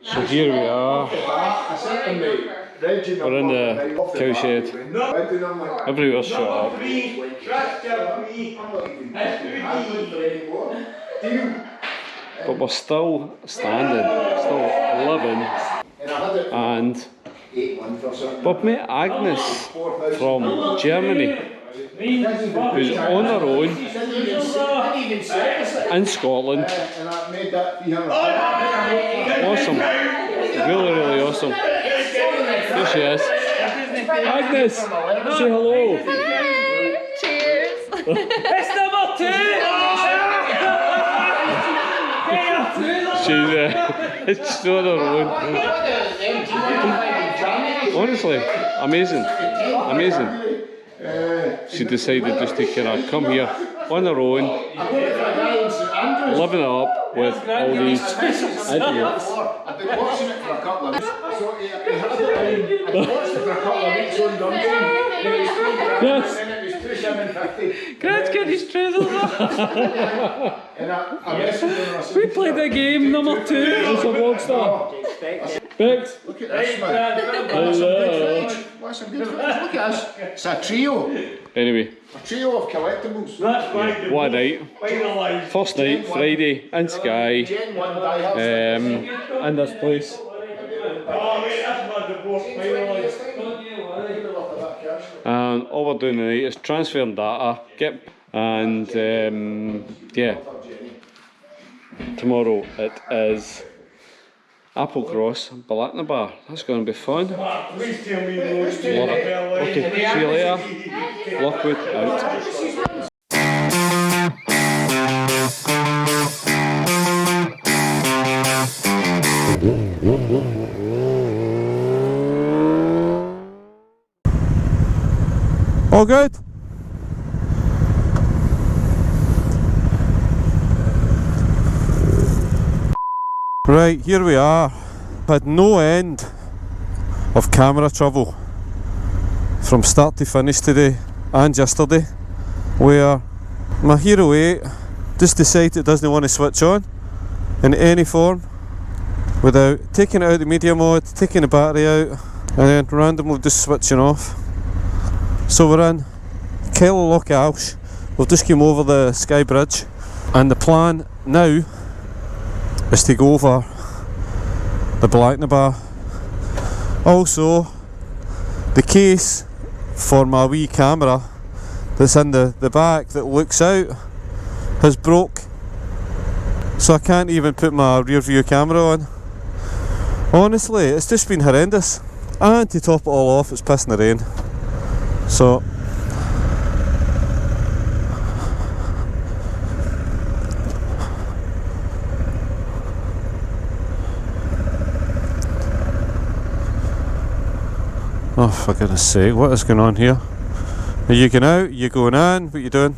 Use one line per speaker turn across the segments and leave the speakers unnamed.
So here we are. We're in the cow shed. Everywhere's shut up. But we're still standing, still living. And we've met Agnes from Germany, who's on her own in Scotland. Awesome, really awesome. Here she is. Agnes, say hello.
Cheers.
It's number 2!
She's on her own. Honestly, amazing. She decided just to kind of come here on her own, living it up with all these idiots.
I've been watching it for a couple of weeks. So he had it watched it for a couple of weeks on drunken.
Yes.
And it was £2.50.
Grant's getting his trousers off.
And I messaged him.
We played a game, number 2.
It's a Vlogster. Bexx.
Look at this, man.
Hello.
What's some good footage? Look at this. It's a trio.
Anyway.
A trio of collectibles.
What a night. First night, Friday, in Skye.
Gen 1 Diehard.
In this place. And all we're doing tonight is transferring data, and yeah. Tomorrow it is Applecross, Bealach. That's going to be fun. Love it. Okay, see you later. Lockwood out. All good? Right, here we are. Had no end of camera trouble from start to finish today and yesterday, where my Hero 8 just decided it doesn't want to switch on in any form without taking it out of the media mode, taking the battery out, and then randomly just switching off. So we're in Loch Ayrshire. We've just come over the Skye Bridge, and the plan now is to go over the Bealach. Also, the case for my wee camera that's in the back that looks out has broke, so I can't even put my rear view camera on. Honestly, it's just been horrendous, and to top it all off, it's pissing the rain. So oh, for goodness sake, what is going on here? Are you going out? Are you going in? What are you doing?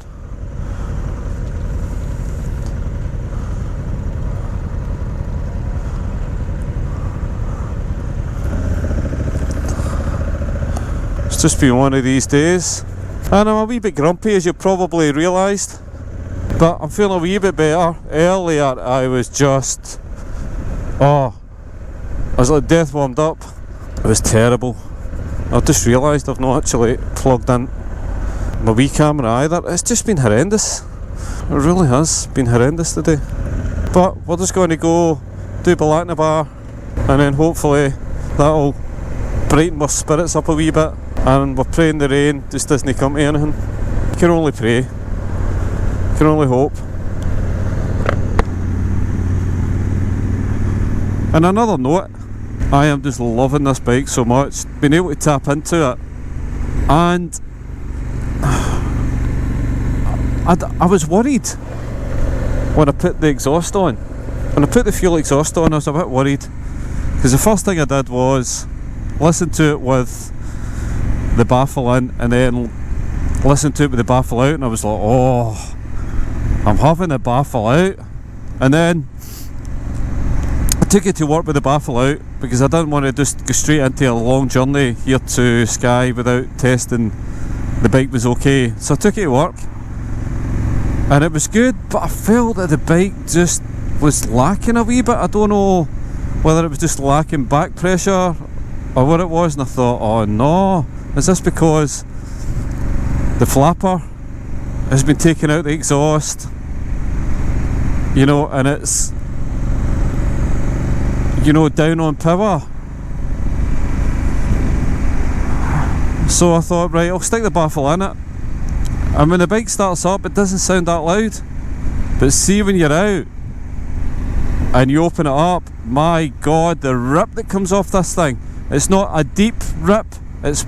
It's just been one of these days, and I'm a wee bit grumpy, as you probably realised, but I'm feeling a wee bit better. Earlier I was just, I was like death warmed up. It was terrible. I've just realised I've not actually plugged in my wee camera either. It's just been horrendous. It really has been horrendous today. But we're just going to go do Bealach, and then hopefully that'll brighten my spirits up a wee bit. And we're praying the rain just doesn't come to anything. You can only pray. You can only hope. And another note, I am just loving this bike so much, being able to tap into it, and I was worried when I put the exhaust on. When I put the fuel exhaust on, I was a bit worried, because the first thing I did was listen to it with the baffle in, and then listen to it with the baffle out, and I was like, oh, I'm having the baffle out. And then I took it to work with the baffle out, because I didn't want to just go straight into a long journey here to Skye without testing the bike was okay. So I took it to work, and it was good, but I felt that the bike just was lacking a wee bit. I don't know whether it was just lacking back pressure or what it was, and I thought, oh no, is this because the flapper has been taking out the exhaust, you know, and it's, you know, down on power. So I thought, right, I'll stick the baffle in it, and when the bike starts up it doesn't sound that loud, but see when you're out and you open it up, my god, the rip that comes off this thing, it's not a deep rip, it's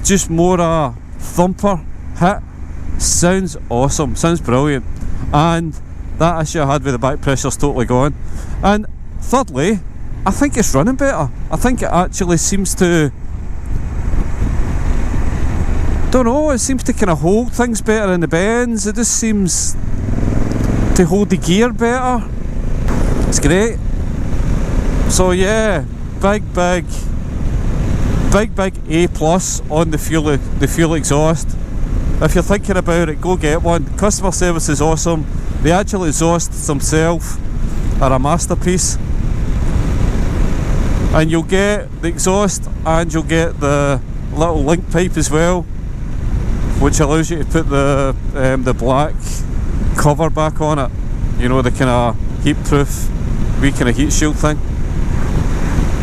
just more a thumper hit. Sounds awesome, sounds brilliant, and that issue I had with the back pressure's totally gone. And thirdly, I think it's running better. I think it actually seems to, don't know, it seems to kind of hold things better in the bends. It just seems to hold the gear better. It's great. So yeah, big A plus on the fuel exhaust. If you're thinking about it, go get one. Customer service is awesome. The actual exhausts themselves are a masterpiece. And you'll get the exhaust and you'll get the little link pipe as well, which allows you to put the black cover back on it, you know, the kind of heat proof wee kind of heat shield thing.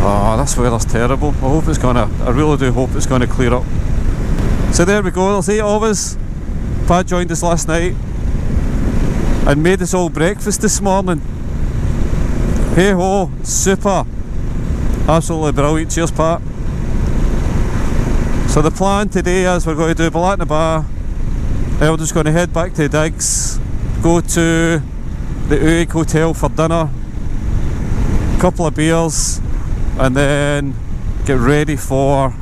Oh, this weather's terrible. I really do hope it's gonna clear up. So there we go, there's 8 of us. Pat joined us last night and made us all breakfast this morning. Hey ho, super. Absolutely brilliant, cheers Pat. So the plan today is we're going to do Bealach na Ba, then we're just going to head back to Digs, go to the Uig Hotel for dinner, couple of beers, and then get ready for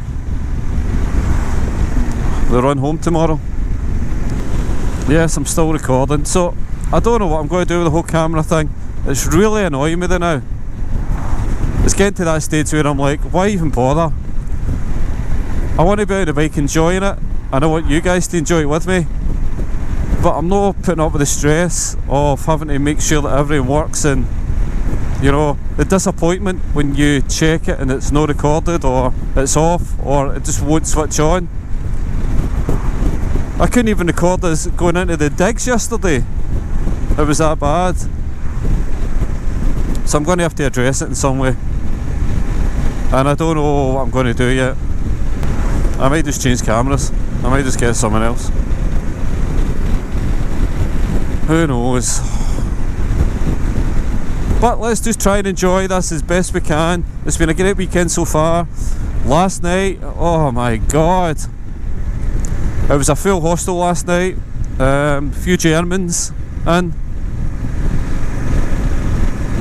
the run home tomorrow. Yes, I'm still recording, so I don't know what I'm going to do with the whole camera thing. It's really annoying me now. It's getting to that stage where I'm like, why even bother? I want to be out on the bike enjoying it, and I want you guys to enjoy it with me, but I'm not putting up with the stress of having to make sure that everything works, and you know, the disappointment when you check it and it's not recorded, or it's off, or it just won't switch on. I couldn't even record us going into the digs yesterday, it was that bad. So I'm going to have to address it in some way, and I don't know what I'm going to do yet. I might just change cameras, I might just get someone else, who knows. But let's just try and enjoy this as best we can. It's been a great weekend so far. Last night, oh my god, it was a full hostel last night, few Germans, and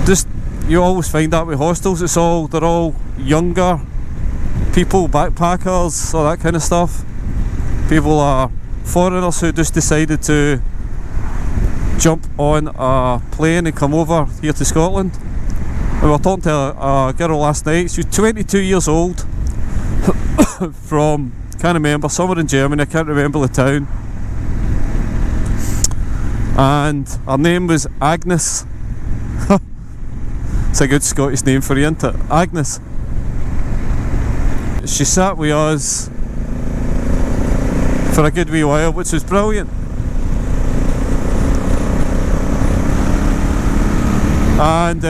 just, you always find that with hostels, they're all younger people, backpackers, all that kind of stuff. People are foreigners who just decided to jump on a plane and come over here to Scotland. We were talking to a girl last night, she was 22 years old, from, can't remember, somewhere in Germany, I can't remember the town. And her name was Agnes. It's a good Scottish name for you, isn't it? Agnes. She sat with us for a good wee while, which was brilliant. And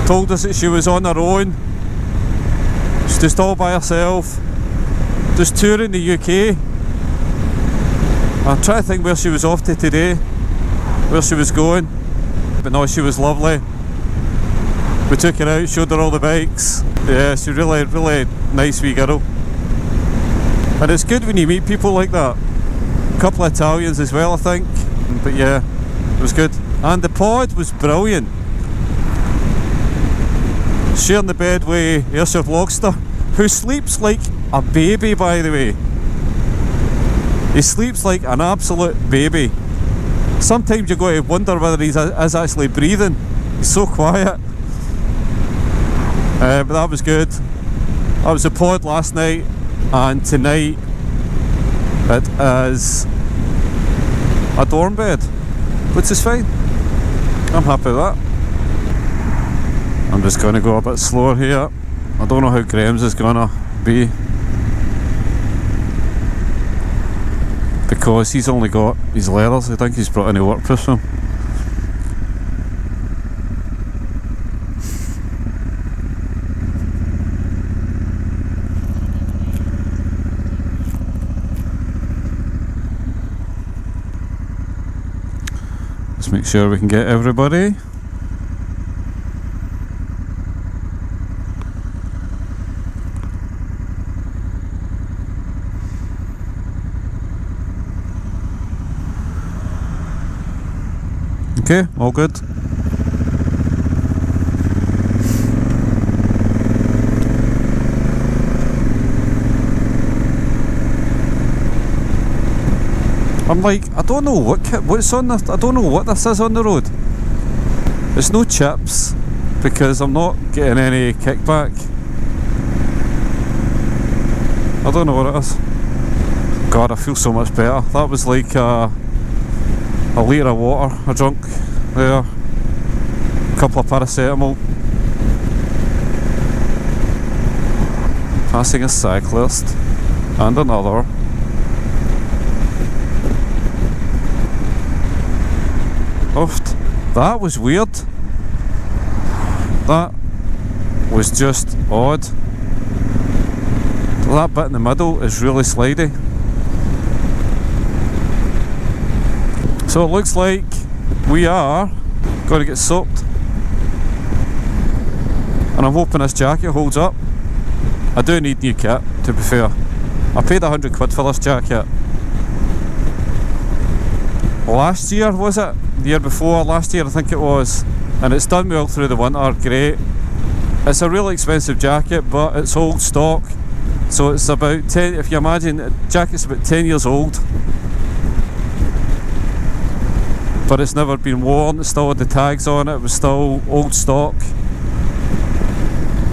told us that she was on her own. She's just all by herself, just touring the UK. I'm trying to think where she was off to today, where she was going. But no, she was lovely. We took her out, showed her all the bikes. Yeah, she's really, really nice wee girl. And it's good when you meet people like that. A couple of Italians as well, I think. But yeah, it was good. And the pod was brilliant. Sharing the bed with Ayrshire Vlogster, who sleeps like a baby, by the way. He sleeps like an absolute baby. Sometimes you go to wonder whether he's actually breathing. He's so quiet. But that was good. That was the pod last night, and tonight it is a dorm bed, which is fine. I'm happy with that. I'm just going to go a bit slower here. I don't know how Gremz is going to be, because he's only got his leathers. I think he's brought any waterproof with him. Let's make sure we can get everybody. Okay, all good. I'm like, I don't know what's on this. I don't know what this is on the road. It's no chips, because I'm not getting any kickback. I don't know what it is. God, I feel so much better. That was like a litre of water I drunk there. A couple of paracetamol. Passing a cyclist and another. Oofed. That was weird. That was just odd. That bit in the middle is really slidey. So it looks like we are going to get soaked. And I'm hoping this jacket holds up. I do need new kit, to be fair. I paid £100 for this jacket. Last year, was it? The year before, last year I think it was. And it's done me all through the winter, great. It's a really expensive jacket, but it's old stock. So it's about 10, if you imagine, the jacket's about 10 years old. But it's never been worn, it still had the tags on it, it was still old stock.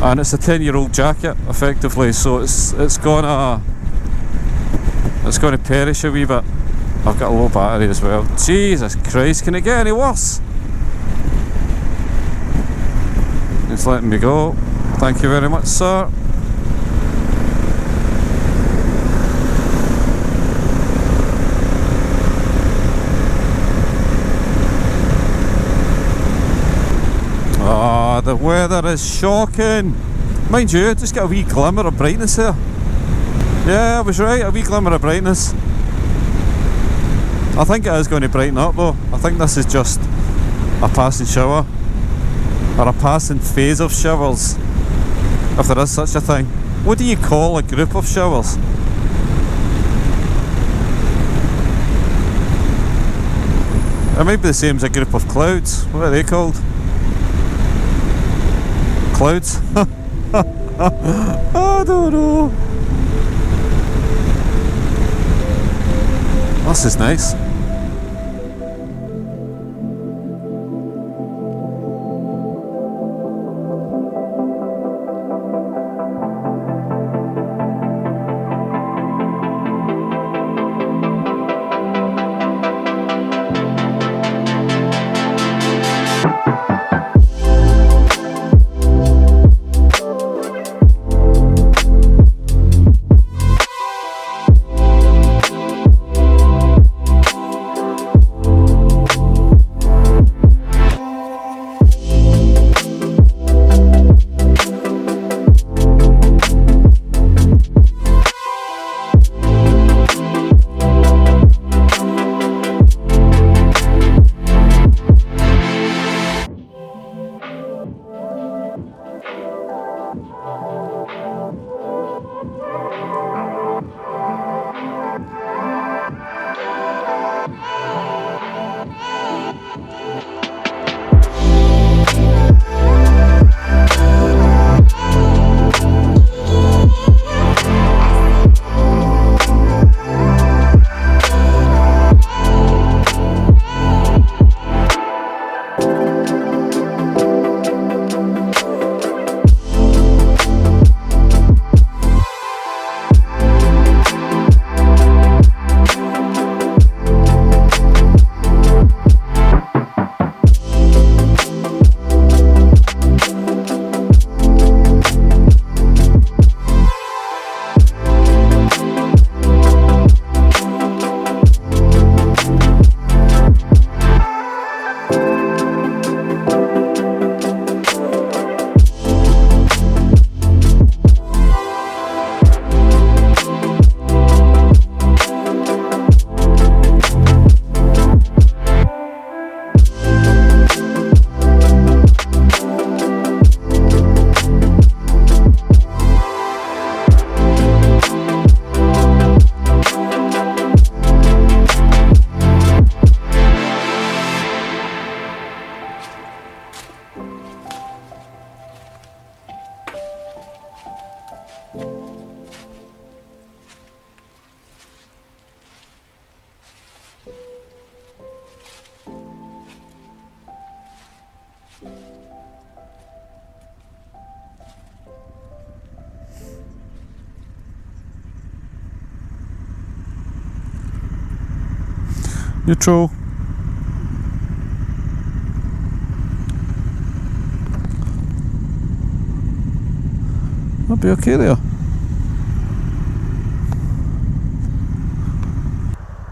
And it's a 10-year-old jacket, effectively, so it's gonna perish a wee bit. I've got a low battery as well. Jesus Christ, can it get any worse? It's letting me go. Thank you very much, sir. Ah, the weather is shocking. Mind you, just got a wee glimmer of brightness here. Yeah, I was right, a wee glimmer of brightness. I think it is going to brighten up though. I think this is just a passing shower, or a passing phase of showers, if there is such a thing. What do you call a group of showers? It might be the same as a group of clouds. What are they called? Clouds? I don't know. This is nice. Neutral. I'll be okay there.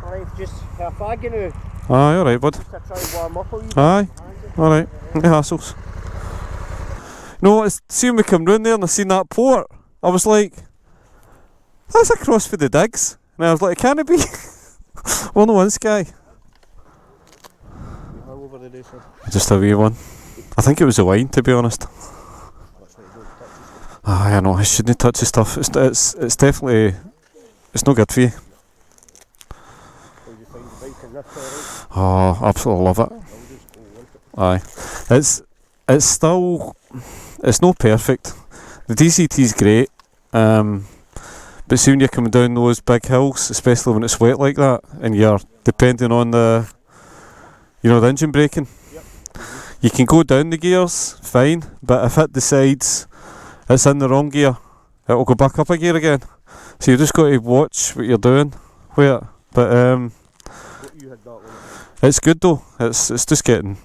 Alright, just half fag, you know.
Aye, alright, bud.
Just to try and warm up a wee bit.
Aye, alright. No hassles. No, see when we come round there and I seen that port, I was like, that's across for the digs. And I was like, can it be? Well, no, in Skye.
How over the day, sir?
Just a wee one. I think it was the wine, to be honest. Aye, I know, I shouldn't touch the stuff. It's definitely, it's no good for you.
How do you find the bike and this, alright?
Oh, absolutely love it. Aye, it's still, it's not perfect. The DCT's great, but soon you're coming down those big hills, especially when it's wet like that, and you're depending on the, you know, the engine braking.
Yep.
You can go down the gears, fine, but if it decides it's in the wrong gear, it'll go back up a gear again. So you just got to watch what you're doing with it. But
What you had that one?
it's good though. It's just getting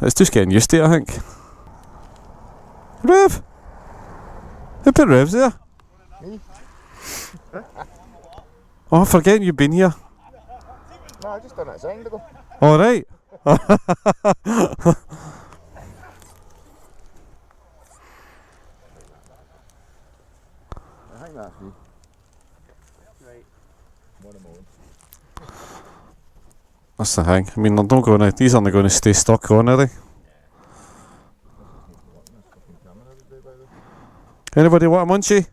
used to it, I think. Rev! Who put Revs there?
Me?
Oh, I'm forgetting you've been here.
No, I just done it a second ago.
Alright.
I think that's me. Right. One a moment.
That's the thing. I mean, they're not gonna, these aren't going to stay stuck on, are they? Anybody want a munchie?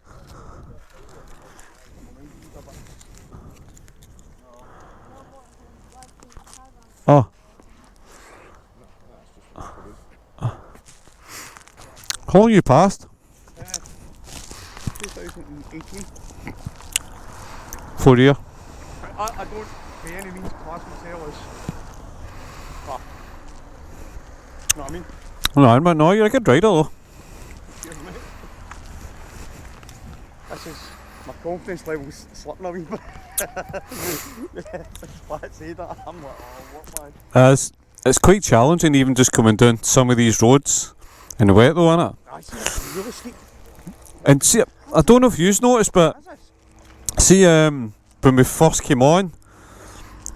Oh. How long you passed?
2018.
4 year.
I don't by any means class myself as... Ah. You know what I mean?
No, but no, you're a good rider though.
Cheers, mate. This is... my confidence level's slipping a wee bit. Let's say that. I'm like, oh, what man?
It's quite challenging even just coming down some of these roads in the wet though, innit?
I see it's really steep.
And see, I don't know if you've noticed, but
Is this?
see, when we first came on,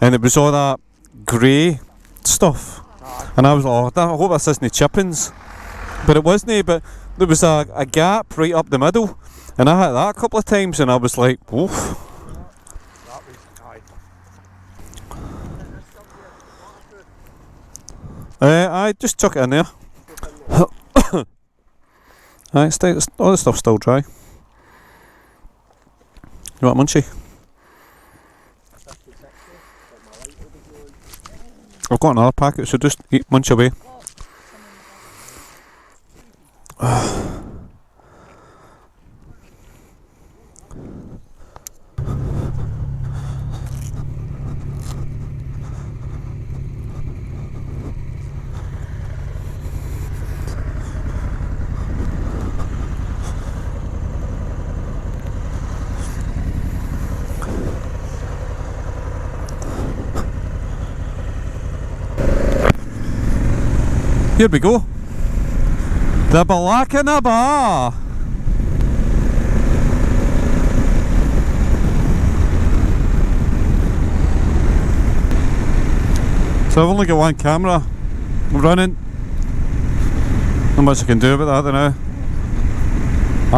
and it was all that grey stuff, and I was like, oh, I hope this isn't chippings, but it wasn't. But there was a gap right up the middle, and I hit that a couple of times, and I was like, oof.
That was... aye.
I just chuck it in there. Aye, all the stuff's still dry. You want a munchie? I've got another packet, so just eat, munch away. Here we go. The Bealach in a bar. So I've only got one camera running. Not much I can do about that now.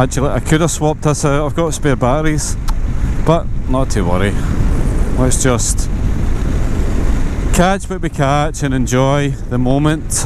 Actually, I could have swapped this out. I've got spare batteries, but not to worry. Let's just catch what we catch and enjoy the moment.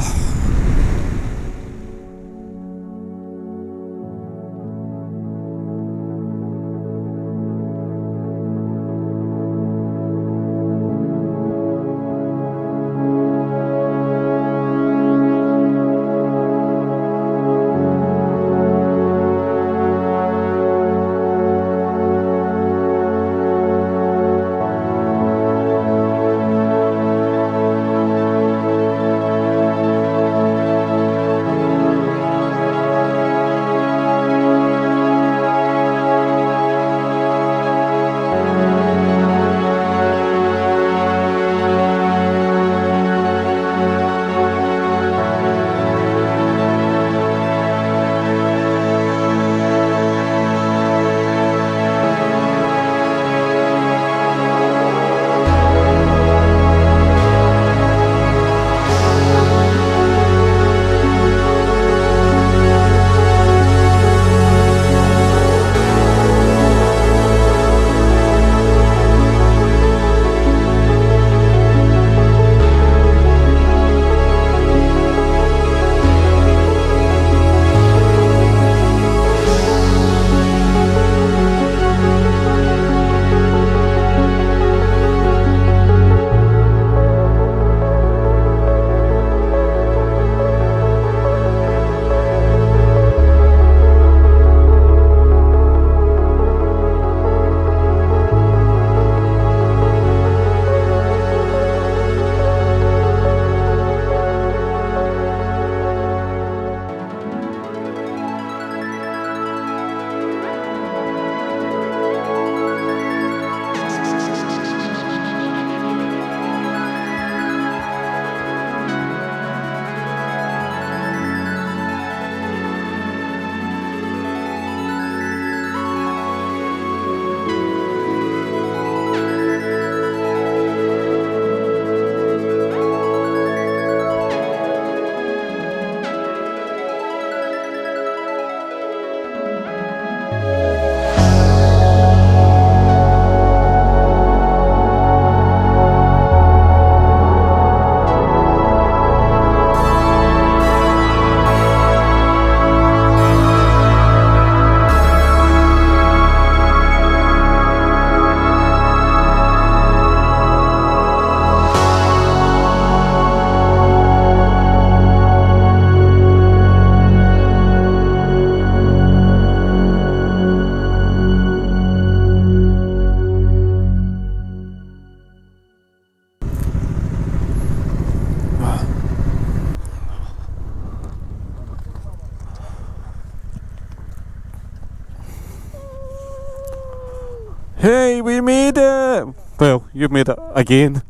Hey, we made it! Well, you made it again.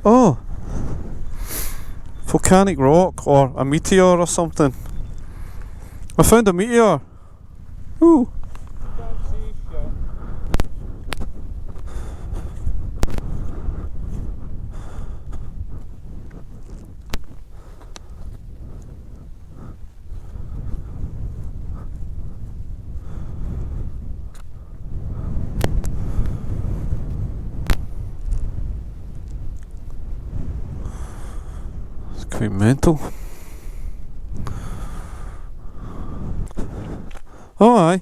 Oh! Volcanic rock or a meteor or something. I found a meteor. Ooh! Quite mental. Oh aye.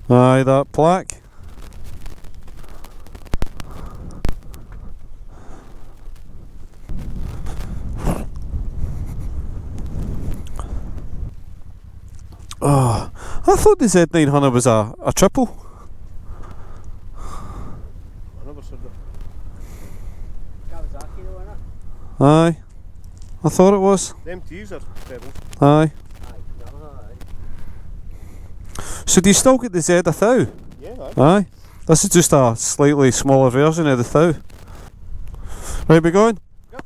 Aye, that plaque. Oh, I thought the Z900 was a triple.
I never said that.
Kawasaki though, innit?
Aye, I thought it was.
Them T's are pedals.
Aye.
Aye, Yamaha, aye.
So do you still get the Z1000?
Yeah,
Aye. This is just a slightly smaller version of the 1000. Right, we going?
Yep.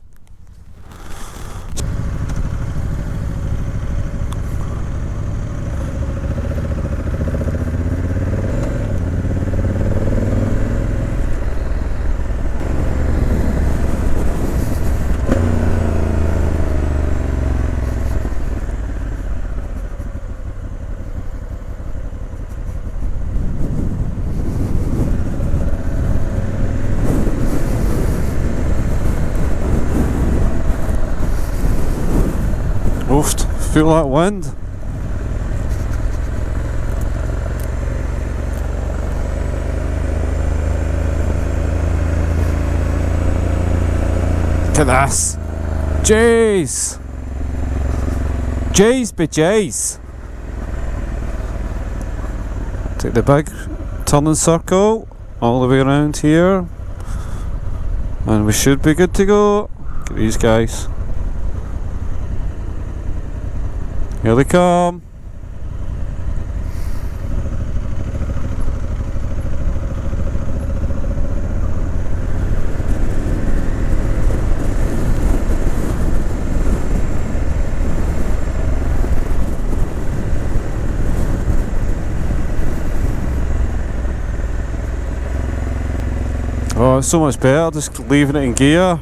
Oof, feel that wind. Look at this. Jeez. Jeez be jeez. Take the big turning circle all the way around here. And we should be good to go. Look at these guys. Here they come. Oh, it's so much better just leaving it in gear.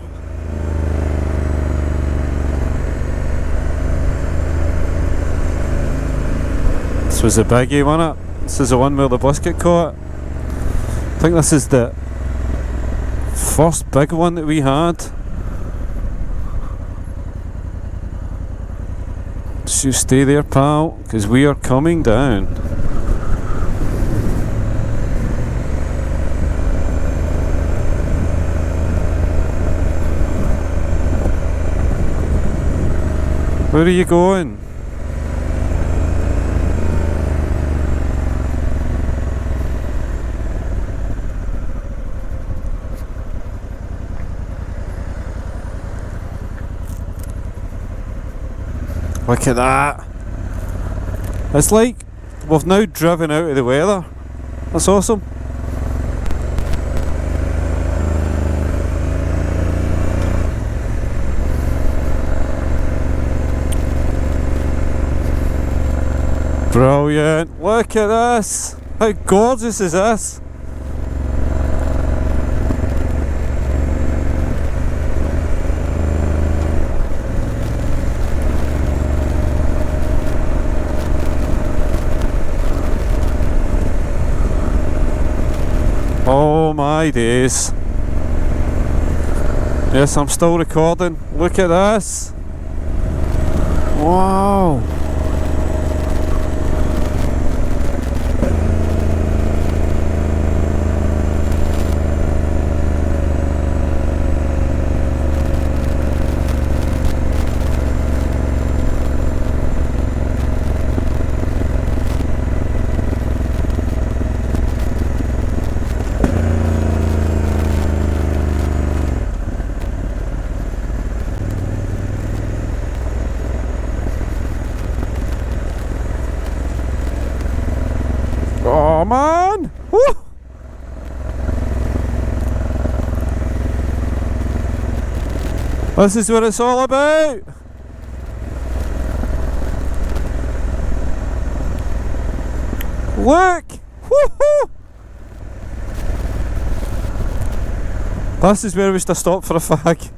This was the biggie, wasn't it? This is the one where the bus got caught. I think this is the first big one that we had. Just you stay there, pal, because we are coming down. Where are you going? Look at that. It's like we've now driven out of the weather. That's awesome. Brilliant. Look at this. How gorgeous is this? Oh my days. Yes, I'm still recording. Look at this. Wow. This is what it's all about. Look! Woohoo! This is where we used to stop for a fag.